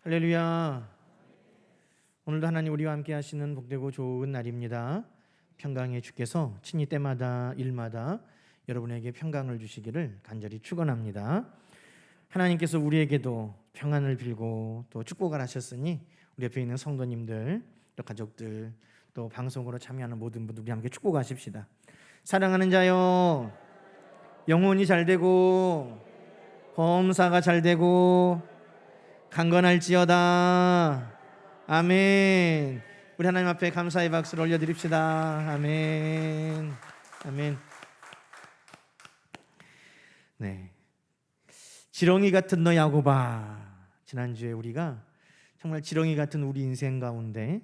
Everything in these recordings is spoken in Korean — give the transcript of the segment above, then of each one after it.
할렐루야. 오늘도 하나님 우리와 함께 하시는 복되고 좋은 날입니다. 평강의 주께서 친히 때마다 일마다 여러분에게 평강을 주시기를 간절히 축원합니다. 하나님께서 우리에게도 평안을 빌고 또 축복을 하셨으니 우리 옆에 있는 성도님들, 또 가족들, 또 방송으로 참여하는 모든 분들 우리 함께 축복하십시다. 사랑하는 자요, 영혼이 잘 되고 범사가 잘 되고 강건할지어다. 아멘. 우리 하나님 앞에 감사의 박수를 올려드립시다. 아멘. 아멘. 네. 지렁이 같은 너 야곱아. 지난주에 우리가 정말 지렁이 같은 우리 인생 가운데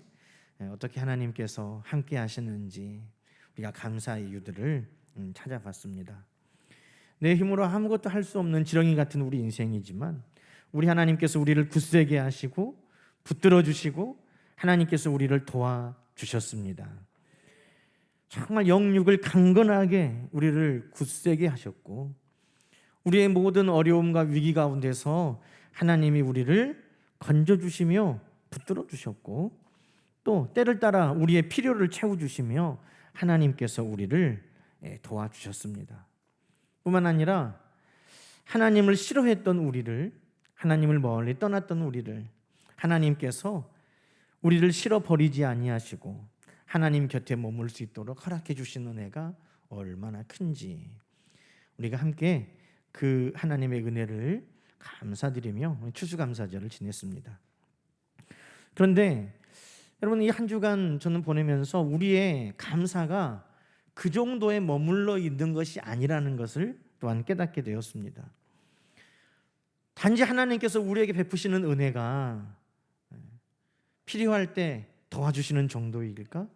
어떻게 하나님께서 함께 하시는지 우리가 감사의 이유들을 찾아봤습니다. 내 힘으로 아무것도 할 수 없는 지렁이 같은 우리 인생이지만 우리 하나님께서 우리를 굳세게 하시고 붙들어 주시고 하나님께서 우리를 도와주셨습니다. 정말 영육을 강건하게 우리를 굳세게 하셨고 우리의 모든 어려움과 위기 가운데서 하나님이 우리를 건져주시며 붙들어 주셨고 또 때를 따라 우리의 필요를 채워주시며 하나님께서 우리를 도와주셨습니다. 뿐만 아니라 하나님을 싫어했던 우리를, 하나님을 멀리 떠났던 우리를 하나님께서 우리를 싫어버리지 아니하시고 하나님 곁에 머물 수 있도록 허락해 주신 은혜가 얼마나 큰지 우리가 함께 그 하나님의 은혜를 감사드리며 추수감사절을 지냈습니다. 그런데 여러분, 이 한 주간 저는 보내면서 우리의 감사가 그 정도에 머물러 있는 것이 아니라는 것을 또한 깨닫게 되었습니다. 단지 하나님께서 우리에게 베푸시는 은혜가 필요할 때 도와주시는 정도일까?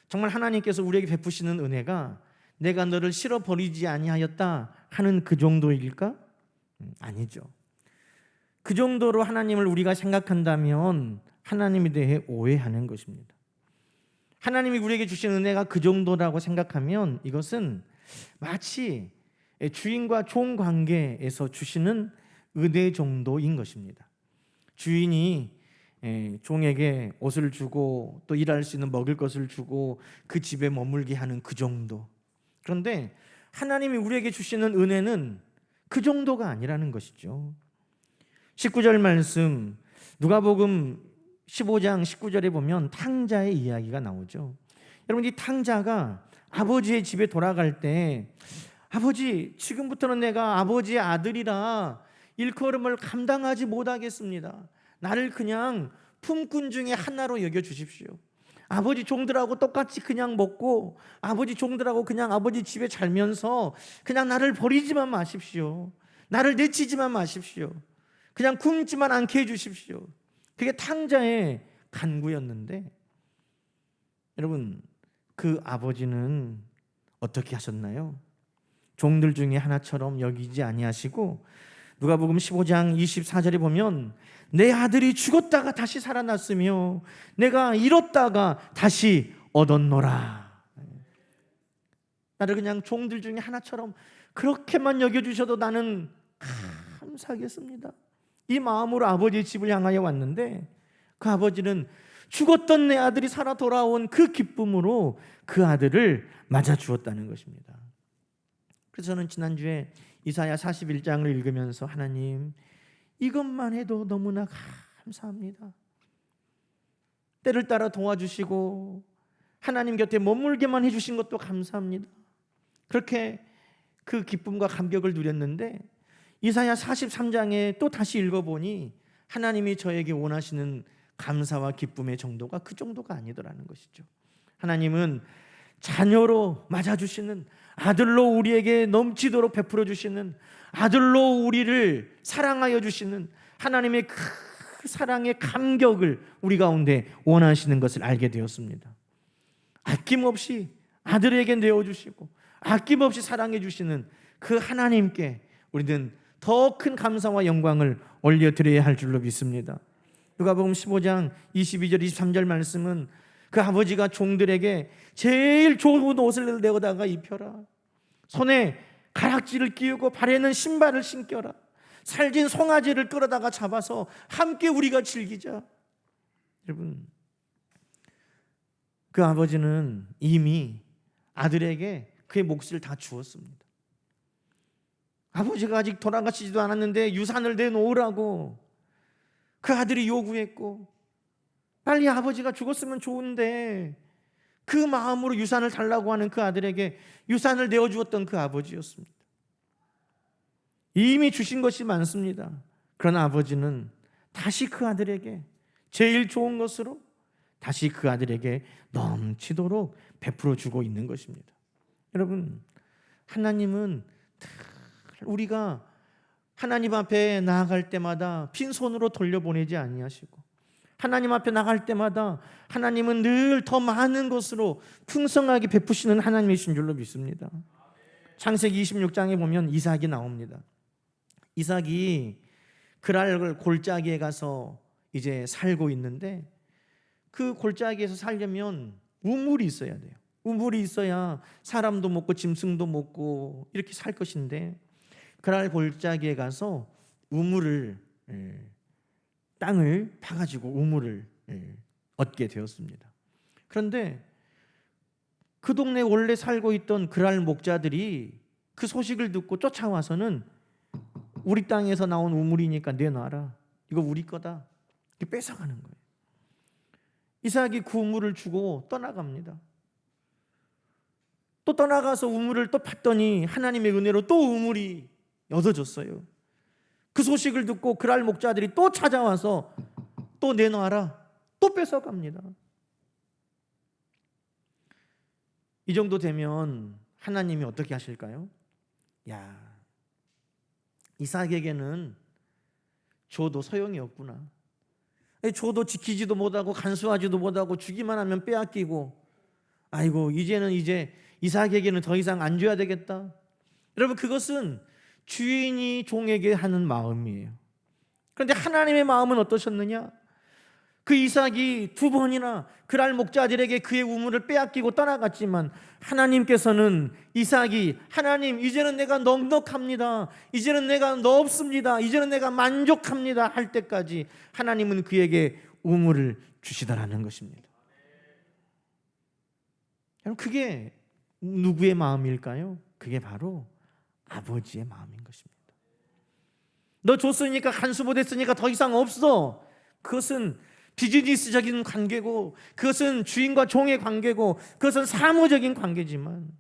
정말 하나님께서 우리에게 베푸시는 은혜가 내가 너를 싫어버리지 아니하였다 하는 그 정도일까? 아니죠. 그 정도로 하나님을 우리가 생각한다면 하나님에 대해 오해하는 것입니다. 하나님이 우리에게 주신 은혜가 그 정도라고 생각하면 이것은 마치 주인과 종 관계에서 주시는 은혜 정도인 것입니다. 주인이 종에게 옷을 주고 또 일할 수 있는 먹을 것을 주고 그 집에 머물게 하는 그 정도. 그런데 하나님이 우리에게 주시는 은혜는 그 정도가 아니라는 것이죠. 19절 말씀, 누가복음 15장 19절에 보면 탕자의 이야기가 나오죠. 여러분, 이 탕자가 아버지의 집에 돌아갈 때 아버지, 지금부터는 내가 아버지의 아들이라 일컬음을 감당하지 못하겠습니다. 나를 그냥 품꾼 중에 하나로 여겨주십시오. 아버지 종들하고 똑같이 그냥 먹고 아버지 종들하고 그냥 아버지 집에 살면서 그냥 나를 버리지만 마십시오. 나를 내치지만 마십시오. 그냥 굶지만 않게 해주십시오. 그게 탕자의 간구였는데 여러분, 그 아버지는 어떻게 하셨나요? 종들 중에 하나처럼 여기지 아니하시고 누가복음 15장 24절에 보면 내 아들이 죽었다가 다시 살아났으며 내가 잃었다가 다시 얻었노라. 나를 그냥 종들 중에 하나처럼 그렇게만 여겨주셔도 나는 감사하겠습니다. 이 마음으로 아버지의 집을 향하여 왔는데 그 아버지는 죽었던 내 아들이 살아 돌아온 그 기쁨으로 그 아들을 맞아 주었다는 것입니다. 그래서 저는 지난주에 이사야 41장을 읽으면서 하나님, 이것만 해도 너무나 감사합니다. 때를 따라 도와주시고 하나님 곁에 머물게만 해주신 것도 감사합니다. 그렇게 그 기쁨과 감격을 누렸는데 이사야 43장에 또 다시 읽어보니 하나님이 저에게 원하시는 감사와 기쁨의 정도가 그 정도가 아니더라는 것이죠. 하나님은 자녀로 맞아주시는, 아들로 우리에게 넘치도록 베풀어 주시는, 아들로 우리를 사랑하여 주시는 하나님의 그 사랑의 감격을 우리 가운데 원하시는 것을 알게 되었습니다. 아낌없이 아들에게 내어주시고 아낌없이 사랑해 주시는 그 하나님께 우리는 더 큰 감사와 영광을 올려드려야 할 줄로 믿습니다. 누가복음 15장 22절 23절 말씀은 그 아버지가 종들에게 제일 좋은 옷을 내어다가 입혀라, 손에 가락지를 끼우고 발에는 신발을 신겨라, 살진 송아지를 끌어다가 잡아서 함께 우리가 즐기자. 여러분, 그 아버지는 이미 아들에게 그의 몫을 다 주었습니다. 아버지가 아직 돌아가시지도 않았는데 유산을 내놓으라고 그 아들이 요구했고, 빨리 아버지가 죽었으면 좋은데 그 마음으로 유산을 달라고 하는 그 아들에게 유산을 내어주었던 그 아버지였습니다. 이미 주신 것이 많습니다. 그러나 아버지는 다시 그 아들에게 제일 좋은 것으로 다시 그 아들에게 넘치도록 베풀어 주고 있는 것입니다. 여러분, 하나님은 우리가 하나님 앞에 나아갈 때마다 빈손으로 돌려보내지 아니하시고, 하나님 앞에 나갈 때마다 하나님은 늘 더 많은 것으로 풍성하게 베푸시는 하나님이신 줄로 믿습니다. 창세기 26장에 보면 이삭이 나옵니다. 이삭이 그랄 골짜기에 가서 이제 살고 있는데, 그 골짜기에서 살려면 우물이 있어야 돼요. 우물이 있어야 사람도 먹고 짐승도 먹고 이렇게 살 것인데, 그랄 골짜기에 가서 우물을, 땅을 파가지고 우물을 얻게 되었습니다. 그런데 그 동네에 원래 살고 있던 그랄 목자들이 그 소식을 듣고 쫓아와서는 우리 땅에서 나온 우물이니까 내놔라, 이거 우리 거다, 이렇게 뺏어가는 거예요. 이삭이 그 우물을 주고 떠나갑니다. 또 떠나가서 우물을 또 팠더니 하나님의 은혜로 또 우물이 얻어졌어요. 그 소식을 듣고 그랄 목자들이 또 찾아와서 또 내놔라, 또 뺏어갑니다. 이 정도 되면 하나님이 어떻게 하실까요? 야, 이삭에게는 줘도 소용이 없구나. 줘도 지키지도 못하고 간수하지도 못하고 주기만 하면 빼앗기고, 아이고 이제는 이삭에게는 더 이상 안 줘야 되겠다. 여러분, 그것은 주인이 종에게 하는 마음이에요. 그런데 하나님의 마음은 어떠셨느냐? 그 이삭이 두 번이나 그랄 목자들에게 그의 우물을 빼앗기고 떠나갔지만, 하나님께서는 이삭이 하나님 이제는 내가 넉넉합니다, 이제는 내가 넓습니다, 이제는 내가 만족합니다 할 때까지 하나님은 그에게 우물을 주시더라는 것입니다. 여러분, 그게 누구의 마음일까요? 그게 바로 아버지의 마음인 것입니다. 너 줬으니까 간수 못했으니까 더 이상 없어. 그것은 비즈니스적인 관계고, 그것은 주인과 종의 관계고, 그것은 사무적인 관계지만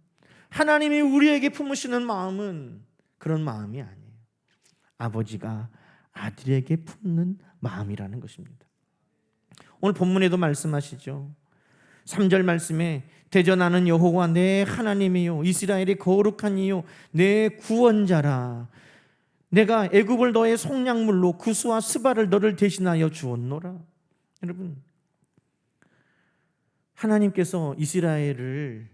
하나님이 우리에게 품으시는 마음은 그런 마음이 아니에요. 아버지가 아들에게 품는 마음이라는 것입니다. 오늘 본문에도 말씀하시죠. 3절 말씀에 대전하는 여호와 내 하나님이요 이스라엘의 거룩한 이요 내 구원자라, 내가 애굽을 너의 속량물로 구스와 스바를 너를 대신하여 주었노라. 여러분, 하나님께서 이스라엘을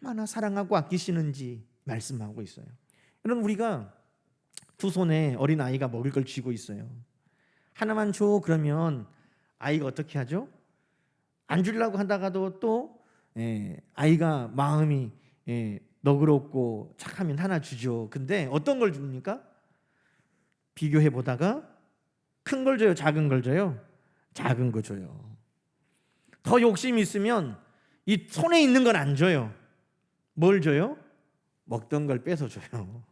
얼마나 사랑하고 아끼시는지 말씀하고 있어요. 여러분, 우리가 두 손에 어린 아이가 먹을 걸 쥐고 있어요. 하나만 줘 그러면 아이가 어떻게 하죠? 안 주려고 하다가도 또 아이가 마음이 너그럽고 착하면 하나 주죠. 근데 어떤 걸 줍니까? 비교해 보다가 큰 걸 줘요, 작은 걸 줘요? 작은 거 줘요. 더 욕심이 있으면 이 손에 있는 건 안 줘요. 뭘 줘요? 먹던 걸 뺏어 줘요.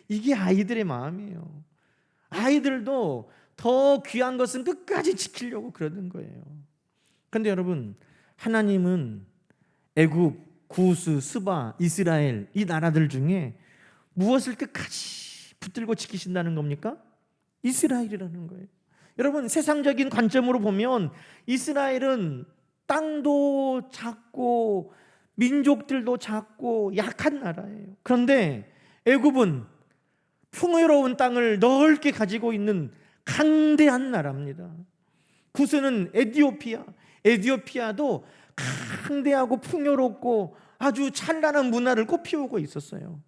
이게 아이들의 마음이에요. 아이들도 더 귀한 것은 끝까지 지키려고 그러는 거예요. 그런데 여러분, 하나님은 애굽, 구스, 스바, 이스라엘 이 나라들 중에 무엇을 끝까지 붙들고 지키신다는 겁니까? 이스라엘이라는 거예요. 여러분, 세상적인 관점으로 보면 이스라엘은 땅도 작고 민족들도 작고 약한 나라예요. 그런데 애굽은 풍요로운 땅을 넓게 가지고 있는 강대한 나라입니다. 구스는 에티오피아도 강대하고 풍요롭고 아주 찬란한 문화를 꽃피우고 있었어요.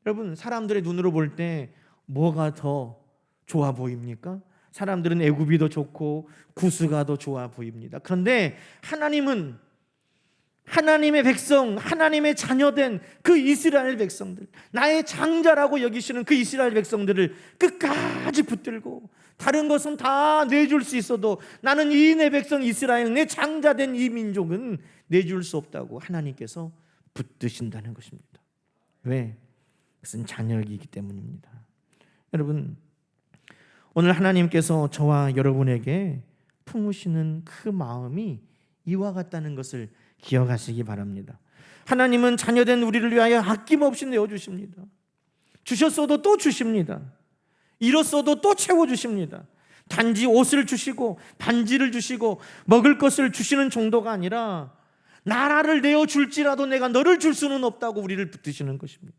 여러분, 사람들의 눈으로 볼 때 뭐가 더 좋아 보입니까? 사람들은 애굽이 더 좋고 구스가 더 좋아 보입니다. 그런데 하나님은 하나님의 백성, 하나님의 자녀된 그 이스라엘 백성들, 나의 장자라고 여기시는 그 이스라엘 백성들을 끝까지 붙들고, 다른 것은 다 내줄 수 있어도 나는 이 내 백성 이스라엘, 내 장자된 이 민족은 내줄 수 없다고 하나님께서 붙드신다는 것입니다. 왜? 그것은 자녀이기 때문입니다. 여러분, 오늘 하나님께서 저와 여러분에게 품으시는 그 마음이 이와 같다는 것을 기억하시기 바랍니다. 하나님은 자녀된 우리를 위하여 아낌없이 내어주십니다. 주셨어도 또 주십니다. 잃었어도 또 채워주십니다. 단지 옷을 주시고 반지를 주시고 먹을 것을 주시는 정도가 아니라 나라를 내어줄지라도 내가 너를 줄 수는 없다고 우리를 붙드시는 것입니다.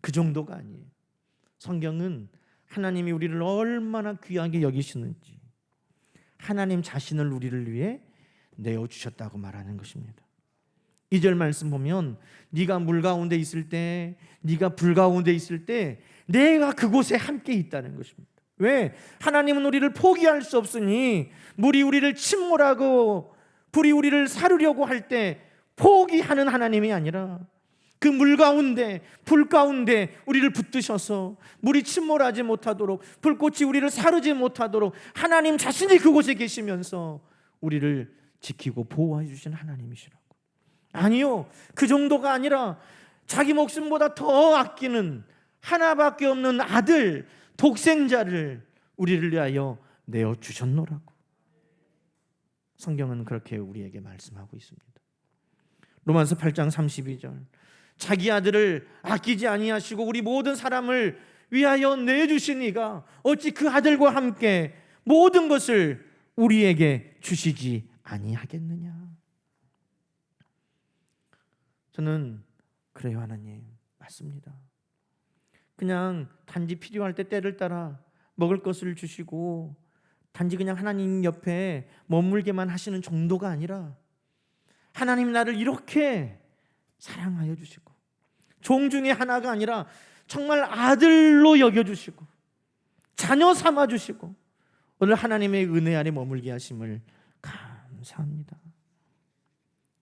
그 정도가 아니에요. 성경은 하나님이 우리를 얼마나 귀하게 여기시는지, 하나님 자신을 우리를 위해 내어주셨다고 말하는 것입니다. 2절 말씀 보면 네가 물 가운데 있을 때, 네가 불 가운데 있을 때 내가 그곳에 함께 있다는 것입니다. 왜? 하나님은 우리를 포기할 수 없으니, 물이 우리를 침몰하고 불이 우리를 사르려고 할 때 포기하는 하나님이 아니라 그 물 가운데, 불 가운데 우리를 붙드셔서 물이 침몰하지 못하도록, 불꽃이 우리를 사르지 못하도록 하나님 자신이 그곳에 계시면서 우리를 지키고 보호해 주신 하나님이시라고. 아니요, 그 정도가 아니라 자기 목숨보다 더 아끼는 하나밖에 없는 아들, 독생자를 우리를 위하여 내어주셨노라고. 성경은 그렇게 우리에게 말씀하고 있습니다. 로마서 8장 32절, 자기 아들을 아끼지 아니하시고 우리 모든 사람을 위하여 내주신 이가 어찌 그 아들과 함께 모든 것을 우리에게 주시지 아니하겠느냐. 저는 그래요, 하나님, 맞습니다. 그냥 단지 필요할 때 때를 따라 먹을 것을 주시고 단지 그냥 하나님 옆에 머물게만 하시는 정도가 아니라 하나님 나를 이렇게 사랑하여 주시고 종 중에 하나가 아니라 정말 아들로 여겨주시고 자녀 삼아주시고 오늘 하나님의 은혜 아래 머물게 하심을 감사합니다.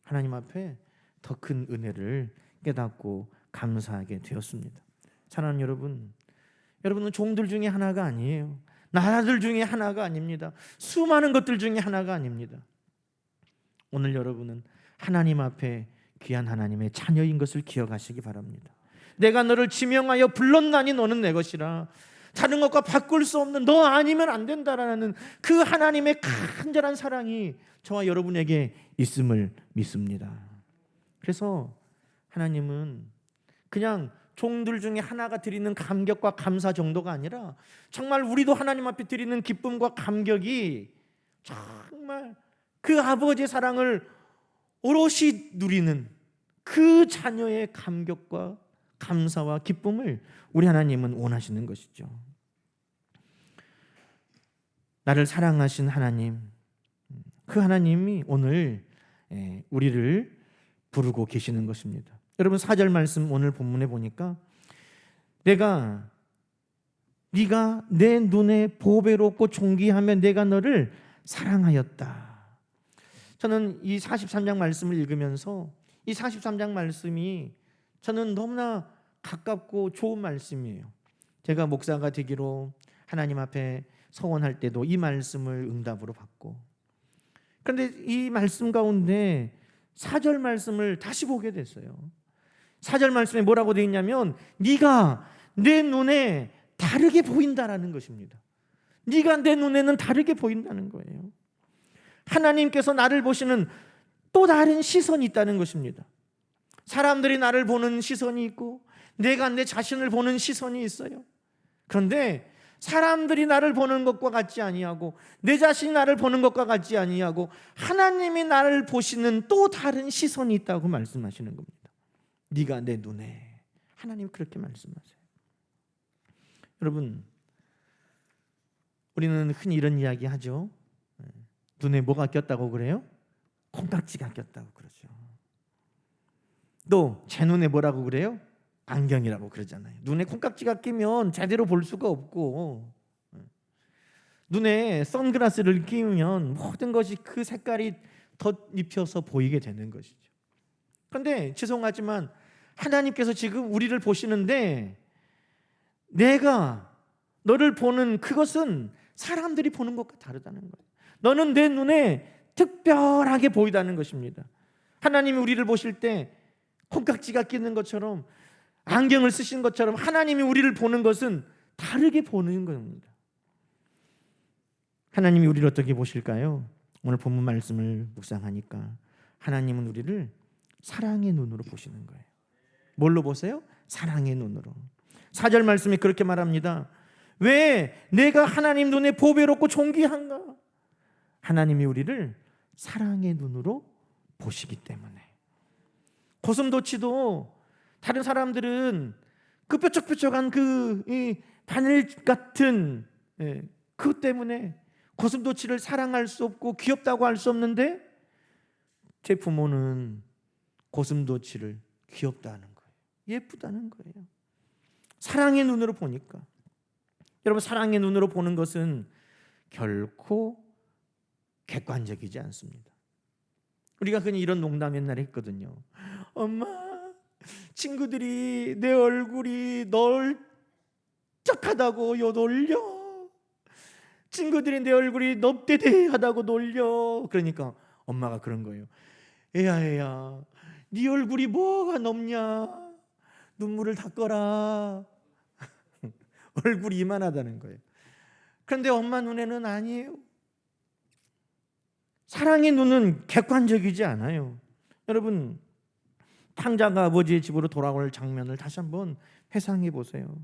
하나님 앞에 더 큰 은혜를 깨닫고 감사하게 되었습니다. 사랑하는 여러분, 여러분은 종들 중에 하나가 아니에요. 나라들 중에 하나가 아닙니다. 수많은 것들 중에 하나가 아닙니다. 오늘 여러분은 하나님 앞에 귀한 하나님의 자녀인 것을 기억하시기 바랍니다. 내가 너를 지명하여 불렀나니 너는 내 것이라. 다른 것과 바꿀 수 없는, 너 아니면 안 된다라는 그 하나님의 간절한 사랑이 저와 여러분에게 있음을 믿습니다. 그래서 하나님은 그냥 종들 중에 하나가 드리는 감격과 감사 정도가 아니라 정말 우리도 하나님 앞에 드리는 기쁨과 감격이 정말 그 아버지의 사랑을 오롯이 누리는 그 자녀의 감격과 감사와 기쁨을 우리 하나님은 원하시는 것이죠. 나를 사랑하신 하나님, 그 하나님이 오늘 우리를 부르고 계시는 것입니다. 여러분 4절 말씀 오늘 본문에 보니까 네가 내 눈에 보배롭고 존귀하며 내가 너를 사랑하였다. 저는 이 43장 말씀을 읽으면서 이 43장 말씀이 저는 너무나 가깝고 좋은 말씀이에요. 제가 목사가 되기로 하나님 앞에 서원할 때도 이 말씀을 응답으로 받고, 그런데 이 말씀 가운데 4절 말씀을 다시 보게 됐어요. 4절 말씀에 뭐라고 되어 있냐면 네가 내 눈에 다르게 보인다라는 것입니다. 네가 내 눈에는 다르게 보인다는 거예요. 하나님께서 나를 보시는 또 다른 시선이 있다는 것입니다. 사람들이 나를 보는 시선이 있고 내가 내 자신을 보는 시선이 있어요. 그런데 사람들이 나를 보는 것과 같지 아니하고 내 자신이 나를 보는 것과 같지 아니하고 하나님이 나를 보시는 또 다른 시선이 있다고 말씀하시는 겁니다. 네가 내 눈에, 하나님 그렇게 말씀하세요. 여러분, 우리는 흔히 이런 이야기 하죠. 눈에 뭐가 꼈다고 그래요? 콩깍지가 꼈다고 그러죠. 또 제 눈에 뭐라고 그래요? 안경이라고 그러잖아요. 눈에 콩깍지가 끼면 제대로 볼 수가 없고, 눈에 선글라스를 끼우면 모든 것이 그 색깔이 덧입혀서 보이게 되는 것이죠. 그런데 죄송하지만 하나님께서 지금 우리를 보시는데 내가 너를 보는 그것은 사람들이 보는 것과 다르다는 거예요. 너는 내 눈에 특별하게 보이다는 것입니다. 하나님이 우리를 보실 때 콩깍지가 끼는 것처럼, 안경을 쓰신 것처럼 하나님이 우리를 보는 것은 다르게 보는 겁니다. 하나님이 우리를 어떻게 보실까요? 오늘 본문 말씀을 묵상하니까 하나님은 우리를 사랑의 눈으로 보시는 거예요. 뭘로 보세요? 사랑의 눈으로. 4절 말씀이 그렇게 말합니다. 왜 내가 하나님 눈에 보배롭고 존귀한가? 하나님이 우리를 사랑의 눈으로 보시기 때문에. 고슴도치도 다른 사람들은 그 뾰족뾰족한 그 바늘 같은 그것 때문에 고슴도치를 사랑할 수 없고 귀엽다고 할 수 없는데, 제 부모는 고슴도치를 귀엽다는 거예요. 예쁘다는 거예요. 사랑의 눈으로 보니까. 여러분, 사랑의 눈으로 보는 것은 결코 객관적이지 않습니다. 우리가 그냥 이런 농담 옛날에 했거든요. 엄마, 친구들이 내 얼굴이 널쩍하다고 놀려. 친구들이 내 얼굴이 넙대대하다고 놀려. 그러니까 엄마가 그런 거예요. 애야, 네 얼굴이 뭐가 높냐? 눈물을 닦아라. 얼굴이 이만하다는 거예요. 그런데 엄마 눈에는 아니에요. 사랑의 눈은 객관적이지 않아요. 여러분, 탕자가 아버지의 집으로 돌아올 장면을 다시 한번 회상해 보세요.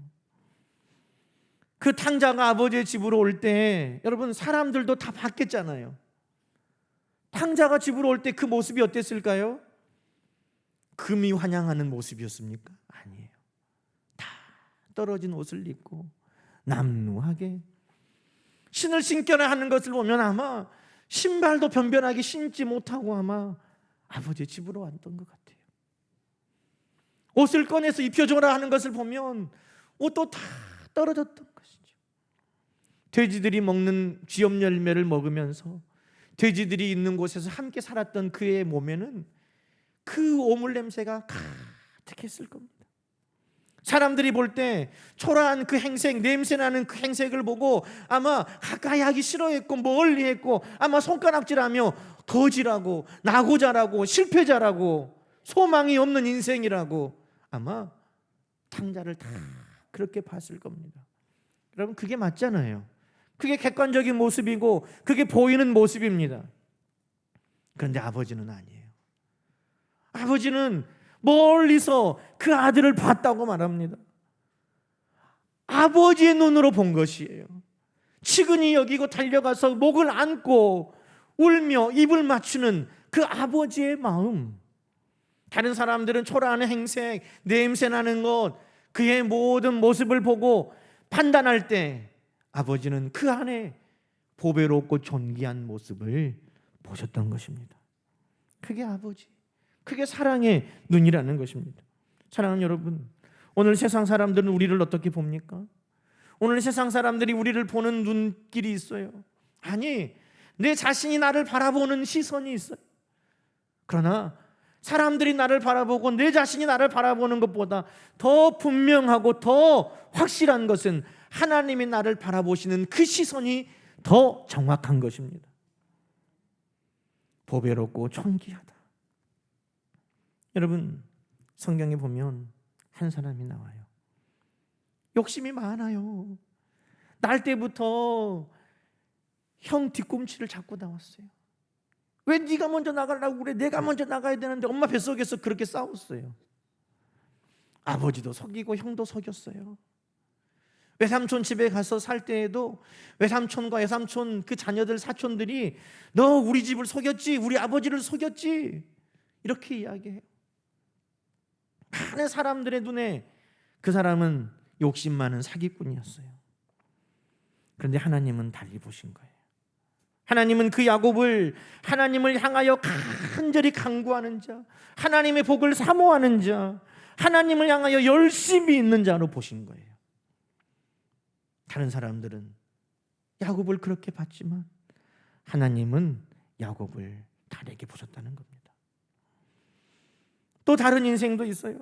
그 탕자가 아버지의 집으로 올 때 여러분, 사람들도 다 봤겠잖아요. 탕자가 집으로 올 때 그 모습이 어땠을까요? 금이 환영하는 모습이었습니까? 아니에요. 다 떨어진 옷을 입고 남루하게 신을 신겨라 하는 것을 보면 아마 신발도 변변하게 신지 못하고 아마 아버지의 집으로 왔던 것 같아요. 옷을 꺼내서 입혀줘라 하는 것을 보면 옷도 다 떨어졌던 것이죠. 돼지들이 먹는 쥐염 열매를 먹으면서 돼지들이 있는 곳에서 함께 살았던 그의 몸에는 그 오물 냄새가 가득했을 겁니다. 사람들이 볼 때 초라한 그 행색, 냄새나는 그 행색을 보고 아마 가까이 하기 싫어했고 멀리했고 아마 손가락질하며 거지라고, 나고자라고, 실패자라고, 소망이 없는 인생이라고 아마 탕자를 다 그렇게 봤을 겁니다. 여러분, 그게 맞잖아요. 그게 객관적인 모습이고 그게 보이는 모습입니다. 그런데 아버지는 아니에요. 아버지는 멀리서 그 아들을 봤다고 말합니다. 아버지의 눈으로 본 것이에요. 치근히 여기고 달려가서 목을 안고 울며 입을 맞추는 그 아버지의 마음. 다른 사람들은 초라한 행색, 냄새 나는 것, 그의 모든 모습을 보고 판단할 때 아버지는 그 안에 보배롭고 존귀한 모습을 보셨던 것입니다. 그게 아버지, 그게 사랑의 눈이라는 것입니다. 사랑하는 여러분, 오늘 세상 사람들은 우리를 어떻게 봅니까? 오늘 세상 사람들이 우리를 보는 눈길이 있어요. 아니, 내 자신이 나를 바라보는 시선이 있어요. 그러나 사람들이 나를 바라보고 내 자신이 나를 바라보는 것보다 더 분명하고 더 확실한 것은 하나님이 나를 바라보시는 그 시선이 더 정확한 것입니다. 보배롭고 존귀하다. 여러분, 성경에 보면 한 사람이 나와요. 욕심이 많아요. 날 때부터 형 뒤꿈치를 잡고 나왔어요. 왜 네가 먼저 나가려고 그래? 내가 먼저 나가야 되는데 엄마 뱃속에서 그렇게 싸웠어요. 아버지도 속이고 형도 속였어요. 외삼촌 집에 가서 살 때에도 외삼촌과 외삼촌 그 자녀들 사촌들이 너 우리 집을 속였지, 우리 아버지를 속였지, 이렇게 이야기해요. 많은 사람들의 눈에 그 사람은 욕심 많은 사기꾼이었어요. 그런데 하나님은 달리 보신 거예요. 하나님은 그 야곱을 하나님을 향하여 간절히 간구하는 자, 하나님의 복을 사모하는 자, 하나님을 향하여 열심히 있는 자로 보신 거예요. 다른 사람들은 야곱을 그렇게 봤지만 하나님은 야곱을 달리 다르게 보셨다는 겁니다. 또 다른 인생도 있어요.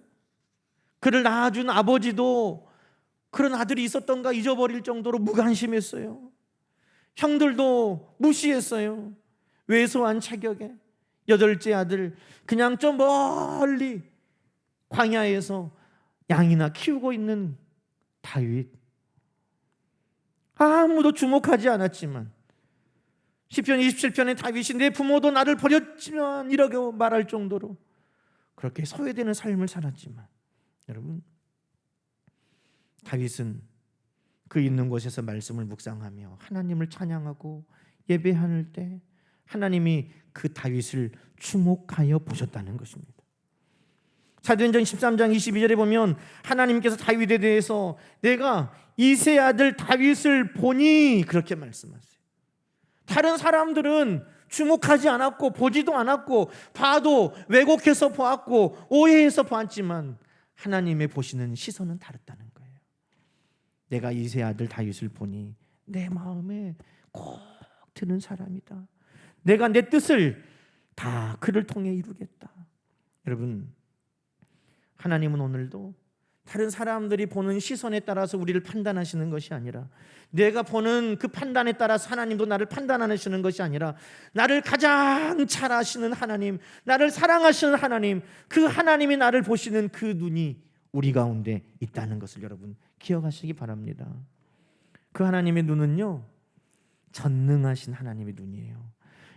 그를 낳아준 아버지도 그런 아들이 있었던가 잊어버릴 정도로 무관심했어요. 형들도 무시했어요. 왜소한 체격에 8째 아들 그냥 좀 멀리 광야에서 양이나 키우고 있는 다윗, 아무도 주목하지 않았지만 시편 27편의 다윗이 내 부모도 나를 버렸지만 이렇게 말할 정도로 그렇게 소외되는 삶을 살았지만, 여러분, 다윗은 그 있는 곳에서 말씀을 묵상하며 하나님을 찬양하고 예배할 때 하나님이 그 다윗을 주목하여 보셨다는 것입니다. 사도행전 13장 22절에 보면 하나님께서 다윗에 대해서 내가 이세 아들 다윗을 보니 그렇게 말씀하세요. 다른 사람들은 주목하지 않았고 보지도 않았고 봐도 왜곡해서 보았고 오해해서 보았지만 하나님의 보시는 시선은 다르다는 거예요. 내가 이세 아들 다윗을 보니 내 마음에 꼭 드는 사람이다. 내가 내 뜻을 다 그를 통해 이루겠다. 여러분, 하나님은 오늘도 다른 사람들이 보는 시선에 따라서 우리를 판단하시는 것이 아니라, 내가 보는 그 판단에 따라서 하나님도 나를 판단하시는 것이 아니라, 나를 가장 잘 아시는 하나님, 나를 사랑하시는 하나님, 그 하나님이 나를 보시는 그 눈이 우리 가운데 있다는 것을 여러분 기억하시기 바랍니다. 그 하나님의 눈은요, 전능하신 하나님의 눈이에요.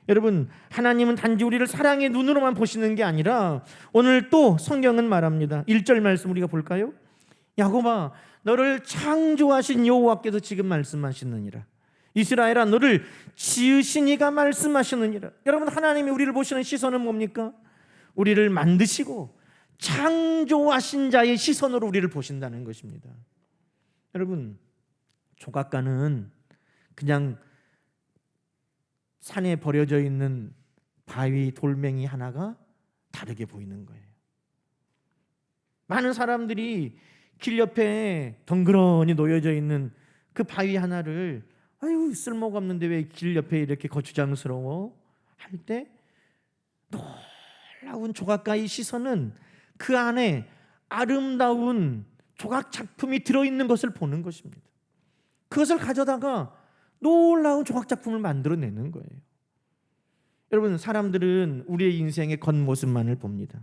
여러분, 하나님은 단지 우리를 사랑의 눈으로만 보시는 게 아니라 오늘 또 성경은 말합니다. 1절 말씀 우리가 볼까요? 야곱아, 너를 창조하신 여호와께서 지금 말씀하시느니라. 이스라엘아, 너를 지으신 이가 말씀하시느니라. 여러분, 하나님이 우리를 보시는 시선은 뭡니까? 우리를 만드시고 창조하신 자의 시선으로 우리를 보신다는 것입니다. 여러분, 조각가는 그냥 산에 버려져 있는 바위 돌멩이 하나가 다르게 보이는 거예요. 많은 사람들이 길 옆에 덩그러니 놓여져 있는 그 바위 하나를 아유 쓸모가 없는데 왜 길 옆에 이렇게 거추장스러워 할 때, 놀라운 조각가의 시선은 그 안에 아름다운 조각 작품이 들어있는 것을 보는 것입니다. 그것을 가져다가 놀라운 조각 작품을 만들어내는 거예요. 여러분, 사람들은 우리의 인생의 겉모습만을 봅니다.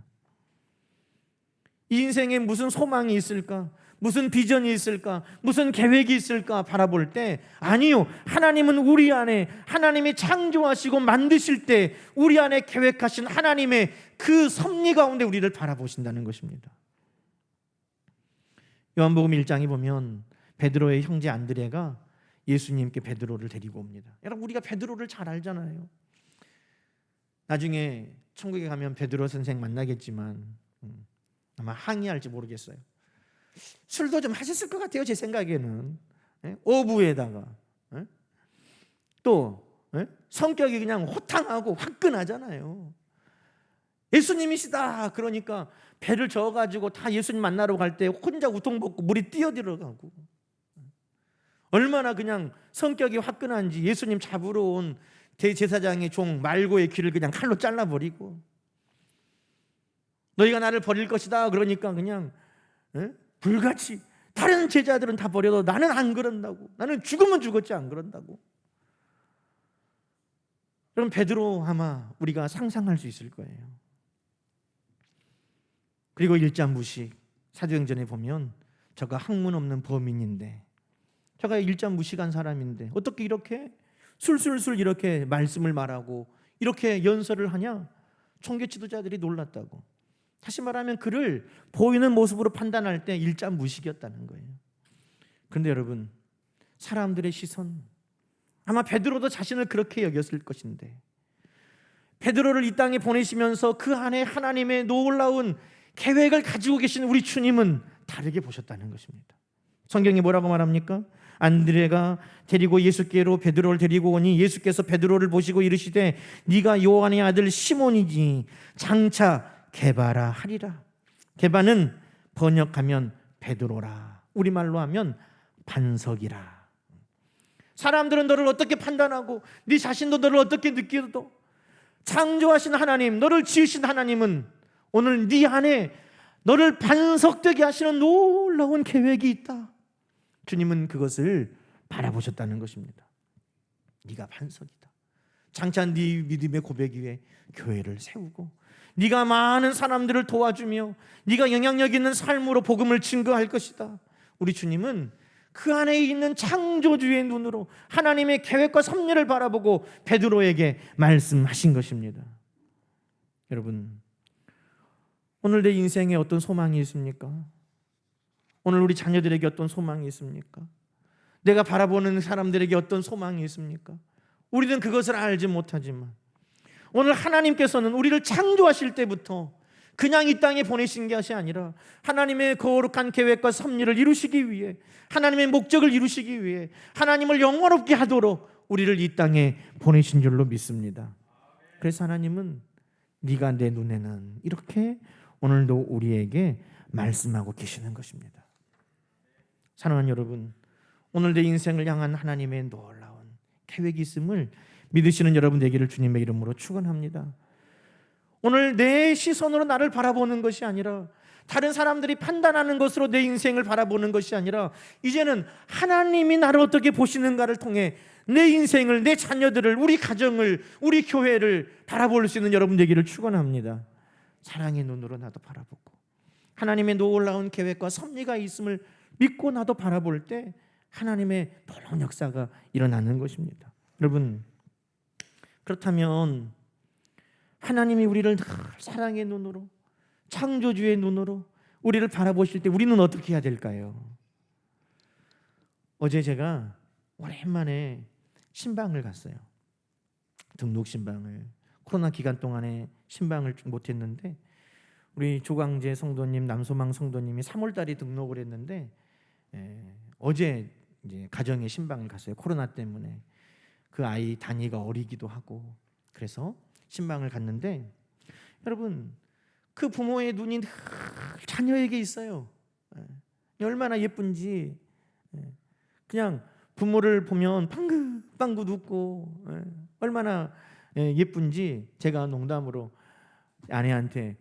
이 인생에 무슨 소망이 있을까? 무슨 비전이 있을까? 무슨 계획이 있을까? 바라볼 때, 아니요, 하나님은 우리 안에, 하나님이 창조하시고 만드실 때 우리 안에 계획하신 하나님의 그 섭리 가운데 우리를 바라보신다는 것입니다. 요한복음 1장에 보면 베드로의 형제 안드레가 예수님께 베드로를 데리고 옵니다. 여러분, 우리가 베드로를 잘 알잖아요. 나중에 천국에 가면 베드로 선생 만나겠지만 아마 항의할지 모르겠어요. 술도 좀 하셨을 것 같아요, 제 생각에는. 어부에다가 또 성격이 그냥 호탕하고 화끈하잖아요. 예수님이시다 그러니까 배를 저어가지고 다 예수님 만나러 갈 때 혼자 우통벗고 물이 뛰어들어가고, 얼마나 그냥 성격이 화끈한지 예수님 잡으러 온 대제사장의 종 말고의 귀를 그냥 칼로 잘라버리고, 너희가 나를 버릴 것이다 그러니까 그냥 불같이, 다른 제자들은 다 버려도 나는 안 그런다고, 나는 죽으면 죽었지 안 그런다고. 그럼 베드로 아마 우리가 상상할 수 있을 거예요. 그리고 일자무식, 사도행전에 보면 저가 학문 없는 범인인데, 저가 일자무식한 사람인데 어떻게 이렇게 술술술 이렇게 말씀을 말하고 이렇게 연설을 하냐? 총교 지도자들이 놀랐다고. 다시 말하면 그를 보이는 모습으로 판단할 때 일자무식이었다는 거예요. 그런데 여러분, 사람들의 시선, 아마 베드로도 자신을 그렇게 여겼을 것인데, 베드로를 이 땅에 보내시면서 그 안에 하나님의 놀라운 계획을 가지고 계신 우리 주님은 다르게 보셨다는 것입니다. 성경이 뭐라고 말합니까? 안드레가 데리고 예수께로 베드로를 데리고 오니 예수께서 베드로를 보시고 이르시되 네가 요한의 아들 시몬이지, 장차 게바라 하리라. 게바는 번역하면 베드로라, 우리말로 하면 반석이라. 사람들은 너를 어떻게 판단하고 네 자신도 너를 어떻게 느껴도 창조하신 하나님, 너를 지으신 하나님은 오늘 네 안에 너를 반석되게 하시는 놀라운 계획이 있다. 주님은 그것을 바라보셨다는 것입니다. 네가 반석이다. 장차 네 믿음의 고백 위에 교회를 세우고 네가 많은 사람들을 도와주며 네가 영향력 있는 삶으로 복음을 증거할 것이다. 우리 주님은 그 안에 있는 창조주의 눈으로 하나님의 계획과 섭리를 바라보고 베드로에게 말씀하신 것입니다. 여러분, 오늘 내 인생에 어떤 소망이 있습니까? 오늘 우리 자녀들에게 어떤 소망이 있습니까? 내가 바라보는 사람들에게 어떤 소망이 있습니까? 우리는 그것을 알지 못하지만 오늘 하나님께서는 우리를 창조하실 때부터 그냥 이 땅에 보내신 것이 아니라 하나님의 거룩한 계획과 섭리를 이루시기 위해, 하나님의 목적을 이루시기 위해, 하나님을 영원롭게 하도록 우리를 이 땅에 보내신 줄로 믿습니다. 그래서 하나님은 네가 내 눈에는 이렇게 오늘도 우리에게 말씀하고 계시는 것입니다. 사랑하는 여러분, 오늘 내 인생을 향한 하나님의 놀라운 계획이 있음을 믿으시는 여러분 되기를 주님의 이름으로 축원합니다. 오늘 내 시선으로 나를 바라보는 것이 아니라 다른 사람들이 판단하는 것으로 내 인생을 바라보는 것이 아니라 이제는 하나님이 나를 어떻게 보시는가를 통해 내 인생을, 내 자녀들을, 우리 가정을, 우리 교회를 바라볼 수 있는 여러분 되기를 축원합니다. 사랑의 눈으로 나도 바라보고 하나님의 놀라운 계획과 섭리가 있음을 믿고 나도 바라볼 때 하나님의 놀라운 역사가 일어나는 것입니다. 여러분, 그렇다면 하나님이 우리를 늘 사랑의 눈으로, 창조주의 눈으로 우리를 바라보실 때 우리는 어떻게 해야 될까요? 어제 제가 오랜만에 신방을 갔어요. 등록 신방을. 코로나 기간 동안에 신방을 못했는데 우리 조광재 성도님, 남소망 성도님이 3월달에 등록을 했는데 어제 이제 가정의 신방을 갔어요. 코로나 때문에 그 아이 단위가 어리기도 하고 그래서 신방을 갔는데 여러분, 그 부모의 눈이 늘 자녀에게 있어요. 얼마나 예쁜지 그냥 부모를 보면 방긋방긋 웃고 얼마나 예쁜지 제가 농담으로 아내한테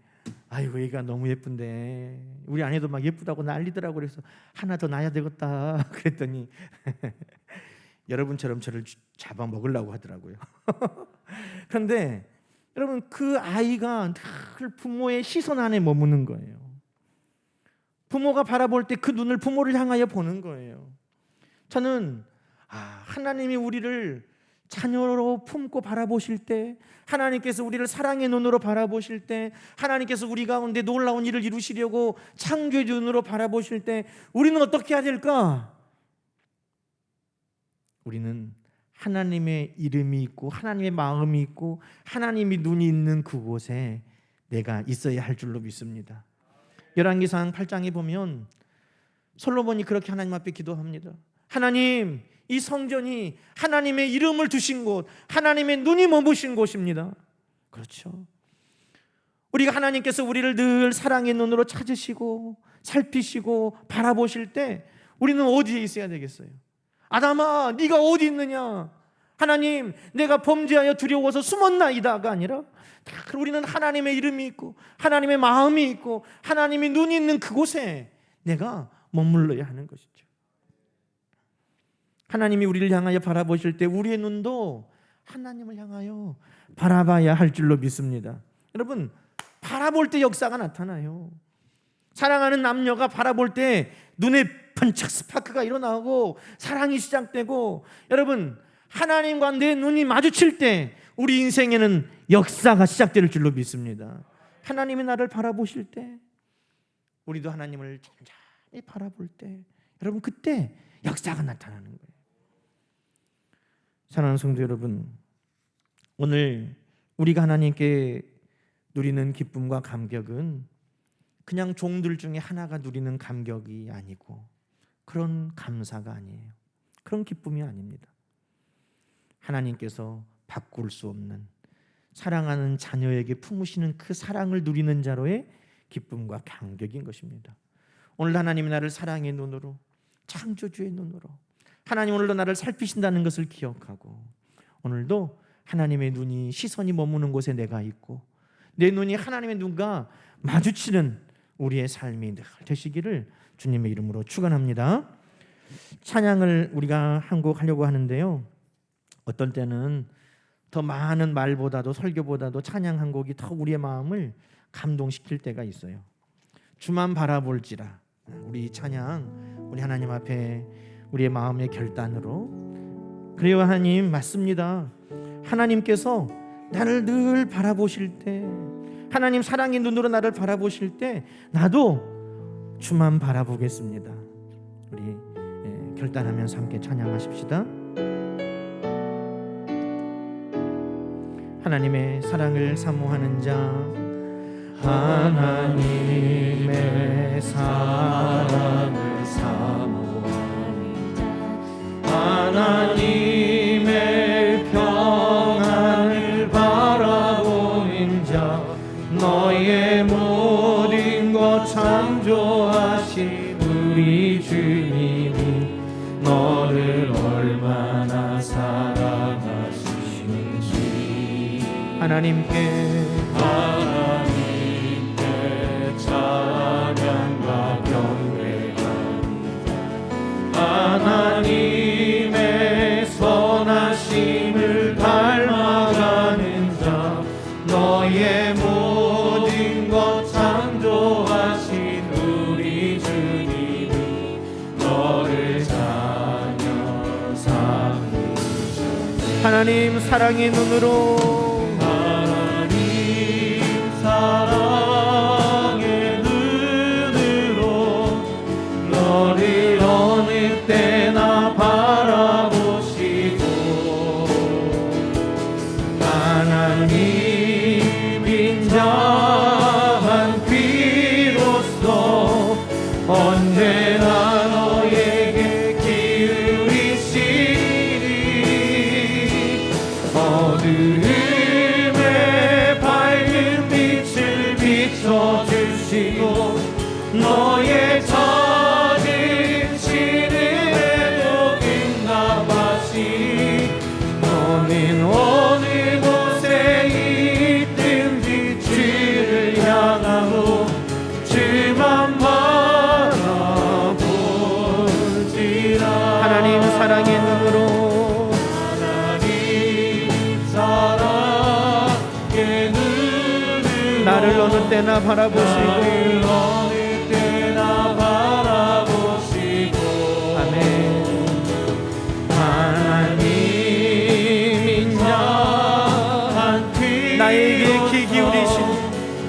아이고 얘가 너무 예쁜데 우리 아내도 막 예쁘다고 난리더라고. 그래서 하나 더 낳아야 되겠다 그랬더니 여러분처럼 저를 잡아먹으려고 하더라고요. 그런데 여러분, 그 아이가 늘 부모의 시선 안에 머무는 거예요. 부모가 바라볼 때 그 눈을 부모를 향하여 보는 거예요. 저는 하나님이 우리를 자녀로 품고 바라보실 때, 하나님께서 우리를 사랑의 눈으로 바라보실 때, 하나님께서 우리 가운데 놀라운 일을 이루시려고 창조의 눈으로 바라보실 때 우리는 어떻게 해야 될까? 우리는 하나님의 이름이 있고 하나님의 마음이 있고 하나님이 눈이 있는 그곳에 내가 있어야 할 줄로 믿습니다. 열왕기상 8장에 보면 솔로몬이 그렇게 하나님 앞에 기도합니다. 하나님, 이 성전이 하나님의 이름을 두신 곳, 하나님의 눈이 머무신 곳입니다. 그렇죠. 우리가 하나님께서 우리를 늘 사랑의 눈으로 찾으시고 살피시고 바라보실 때 우리는 어디에 있어야 되겠어요? 아담아, 네가 어디 있느냐? 하나님, 내가 범죄하여 두려워서 숨었나이다가 아니라 우리는 하나님의 이름이 있고 하나님의 마음이 있고 하나님의 눈이 있는 그곳에 내가 머물러야 하는 것이죠. 하나님이 우리를 향하여 바라보실 때 우리의 눈도 하나님을 향하여 바라봐야 할 줄로 믿습니다. 여러분, 바라볼 때 역사가 나타나요. 사랑하는 남녀가 바라볼 때 눈에 번쩍 스파크가 일어나고 사랑이 시작되고, 여러분, 하나님과 내 눈이 마주칠 때 우리 인생에는 역사가 시작될 줄로 믿습니다. 하나님이 나를 바라보실 때, 우리도 하나님을 천천히 바라볼 때, 여러분, 그때 역사가 나타나는 거예요. 사랑하는 성도 여러분, 오늘 우리가 하나님께 누리는 기쁨과 감격은 그냥 종들 중에 하나가 누리는 감격이 아니고 그런 감사가 아니에요. 그런 기쁨이 아닙니다. 하나님께서 바꿀 수 없는 사랑하는 자녀에게 품으시는 그 사랑을 누리는 자로의 기쁨과 감격인 것입니다. 오늘 하나님이 나를 사랑의 눈으로, 창조주의 눈으로, 하나님 오늘도 나를 살피신다는 것을 기억하고 오늘도 하나님의 눈이 시선이 머무는 곳에 내가 있고 내 눈이 하나님의 눈과 마주치는 우리의 삶이 늘 되시기를 주님의 이름으로 축원합니다. 찬양을 우리가 한 곡 하려고 하는데요, 어떤 때는 더 많은 말보다도 설교보다도 찬양 한 곡이 더 우리의 마음을 감동시킬 때가 있어요. 주만 바라볼지라, 우리 찬양 우리 하나님 앞에 우리의 마음의 결단으로, 그래요 하나님 맞습니다. 하나님께서 나를 늘 바라보실 때, 하나님 사랑의 눈으로 나를 바라보실 때 나도 주만 바라보겠습니다. 우리 결단하면서 함께 찬양하십시다. 하나님의 사랑을 사모하는 자, 하나님의 사랑을 사모하는 자, 하나님의 평안을 바라보는 자, 너의 모든 것 창조하신 우리 주님이 너를 얼마나 사랑하시는지 하나님께 찬양과 경배하는 자, 하나님의 선하심을 닮아가는 자, 너의 모든 것 창조하신 우리 주님이 너를 찬양 삼으셨네. 하나님 사랑의 눈으로, 사랑의 눈으로 너를 어느 때나 바라보시고, 하나님 인자한 귀로써 언제나 너에게 기울이시리. 어두움에 밝은 빛을 비춰주시고 너의 작은 시름에도 응답하시. 너는 어느 곳에 있든지 주를 향하고 주만 바라볼지라. 하나님 사랑의 눈으로, 하나님 사랑의 눈으로 나를 어느 때나 바라보시고, 아멘. 하나님 인자한 귀 나에게 귀 기울이신,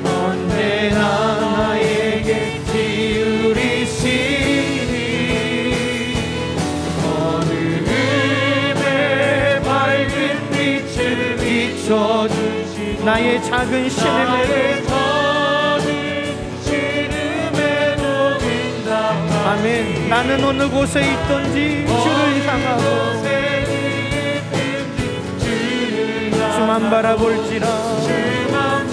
언제나 나에게 기울이시니. 어두움에 밝은 빛을 비춰주시. 나의 작은 시름에도 아멘. 나는 어느 곳에 있든지 주를 향하고 주만 바라볼지라. 주만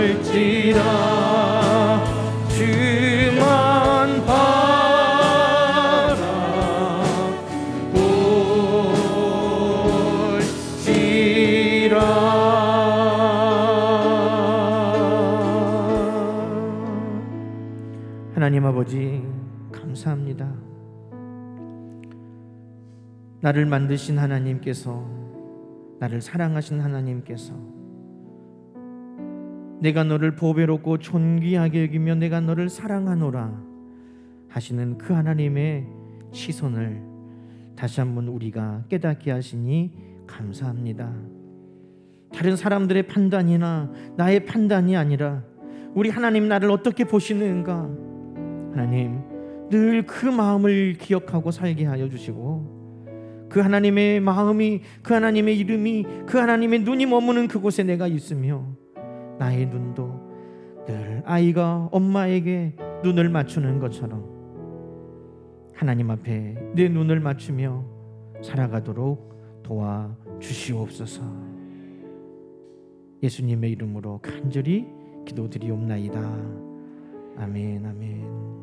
바라볼지라. 하나님 아버지 감사합니다. 나를 만드신 하나님께서, 나를 사랑하신 하나님께서, 내가 너를 보배롭고 존귀하게 여기며 내가 너를 사랑하노라 하시는 그 하나님의 시선을 다시 한번 우리가 깨닫게 하시니 감사합니다. 다른 사람들의 판단이나 나의 판단이 아니라 우리 하나님 나를 어떻게 보시는가, 하나님 늘 그 마음을 기억하고 살게 하여 주시고, 그 하나님의 마음이, 그 하나님의 이름이, 그 하나님의 눈이 머무는 그곳에 내가 있으며 나의 눈도 늘 아이가 엄마에게 눈을 맞추는 것처럼 하나님 앞에 내 눈을 맞추며 살아가도록 도와주시옵소서. 예수님의 이름으로 간절히 기도드리옵나이다. 아멘, 아멘.